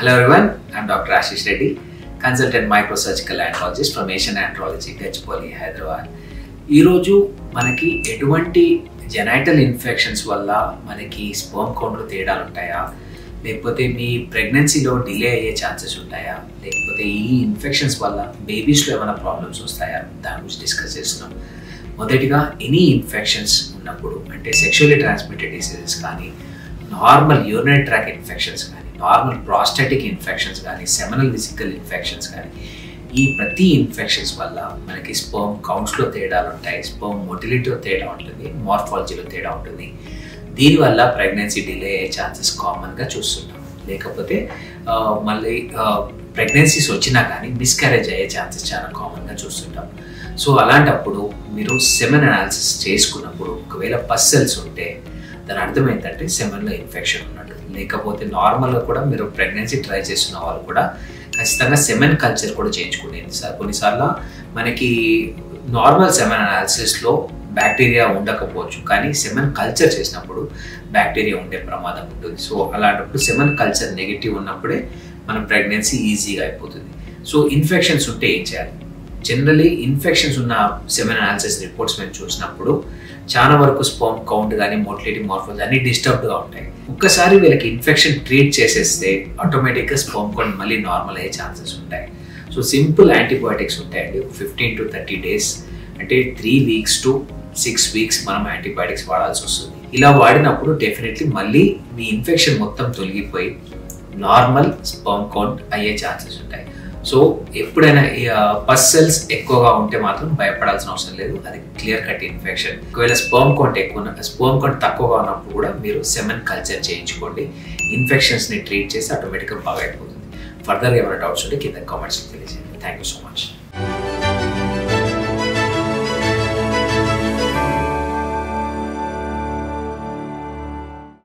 Hello everyone, I'm Dr. Ashish Reddy, consultant microsurgical andrologist from Asian Andrology, Gachipoli, Hyderabad. ఈ రోజు మనకి ఎటువంటి genital infections వల్ల మనకి స్పర్మ్ కౌంట్లో తేడాలు ఉంటాయా, లేకపోతే మీ ప్రెగ్నెన్సీలో డిలే అయ్యే ఛాన్సెస్ ఉంటాయా, లేకపోతే ఈ ఇన్ఫెక్షన్స్ వల్ల బేబీస్లో ఏమైనా ప్రాబ్లమ్స్ వస్తాయా, దాని గురించి డిస్కస్ చేస్తున్నాం. మొదటిగా ఎనీ ఇన్ఫెక్షన్స్ ఉన్నప్పుడు అంటే సెక్షువల్లీ ట్రాన్స్మిటెడ్ డిసీజెస్ కానీ, నార్మల్ యూరినరీ ట్రాక్ ఇన్ఫెక్షన్స్ కానీ, నార్మల్ ప్రాస్టాటిక్ ఇన్ఫెక్షన్స్ కానీ, సెమినల్ వెసికల్ ఇన్ఫెక్షన్స్ కానీ, ఈ ప్రతి ఇన్ఫెక్షన్స్ వల్ల మనకి స్పర్మ్ కౌంట్స్లో తేడాలు ఉంటాయి, స్పర్మ్ మొటిలిటీలో తేడా ఉంటుంది, మార్ఫాలజీలో తేడా ఉంటుంది. దీనివల్ల ప్రెగ్నెన్సీ డిలే అయ్యే ఛాన్సెస్ కామన్గా చూస్తుంటాం. లేకపోతే మళ్ళీ ప్రెగ్నెన్సీస్ వచ్చినా కానీ మిస్క్యారేజ్ అయ్యే ఛాన్సెస్ చాలా కామన్గా చూస్తుంటాం. సో అలాంటప్పుడు మీరు సెమెన్ అనాలిసిస్ చేసుకున్నప్పుడు ఒకవేళ పస్ సెల్స్ ఉంటే దాని అర్థం ఏంటంటే సెమెన్లో ఇన్ఫెక్షన్ ఉన్నట్టు. లేకపోతే నార్మల్గా కూడా మీరు ప్రెగ్నెన్సీ ట్రై చేస్తున్న వాళ్ళు కూడా ఖచ్చితంగా సెమెన్ కల్చర్ కూడా చేయించుకునేది సార్. కొన్నిసార్లు మనకి నార్మల్ సెమెన్ అనాలిసిస్లో బ్యాక్టీరియా ఉండకపోవచ్చు, కానీ సెమెన్ కల్చర్ చేసినప్పుడు బ్యాక్టీరియా ఉండే ప్రమాదం ఉంటుంది. సో అలాంటప్పుడు సెమెన్ కల్చర్ నెగిటివ్ ఉన్నప్పుడే మన ప్రెగ్నెన్సీ ఈజీగా అయిపోతుంది. సో ఇన్ఫెక్షన్స్ ఉంటే ఏం చేయాలి? జనరలీ ఇన్ఫెక్షన్స్ ఉన్న సెమెన్ అనాలిసిస్ రిపోర్ట్స్ మేము చూసినప్పుడు చాలా వరకు స్పర్మ్ కౌంట్ కానీ, మోటిలిటీ, మార్ఫాలజీ అన్ని డిస్టర్బ్డ్గా ఉంటాయి. ఒక్కసారి వీళ్ళకి ఇన్ఫెక్షన్ ట్రీట్ చేసేస్తే ఆటోమేటిక్గా స్పర్మ్ కౌంట్ మళ్ళీ నార్మల్ అయ్యే ఛాన్సెస్ ఉంటాయి. సో సింపుల్ యాంటీబయాటిక్స్ ఉంటాయండి. 15 to 30 days అంటే 3 weeks to 6 weeks మనం యాంటీబయాటిక్స్ వాడాల్సి వస్తుంది. ఇలా వాడినప్పుడు డెఫినెట్లీ మళ్ళీ మీ ఇన్ఫెక్షన్ మొత్తం తొలగిపోయి నార్మల్ స్పర్మ్ కౌంట్ అయ్యే ఛాన్సెస్ ఉంటాయి. సో ఎప్పుడైనా పస్ సెల్స్ ఎక్కువగా ఉంటే మాత్రం భయపడాల్సిన అవసరం లేదు, అది క్లియర్ కట్ ఇన్ఫెక్షన్. ఒకవేళ స్పర్మ్ కౌంట్ తక్కువగా ఉన్నప్పుడు కూడా మీరు సెమెన్ కల్చర్ చేయించుకోండి. ఇన్ఫెక్షన్స్ని ట్రీట్ చేసి ఆటోమేటిక్గా బాగా అయిపోతుంది. ఫర్దర్గా ఏమైనా డౌట్స్ ఉంటే కింద కామెంట్స్లో తెలియజేయండి. Thank you so much.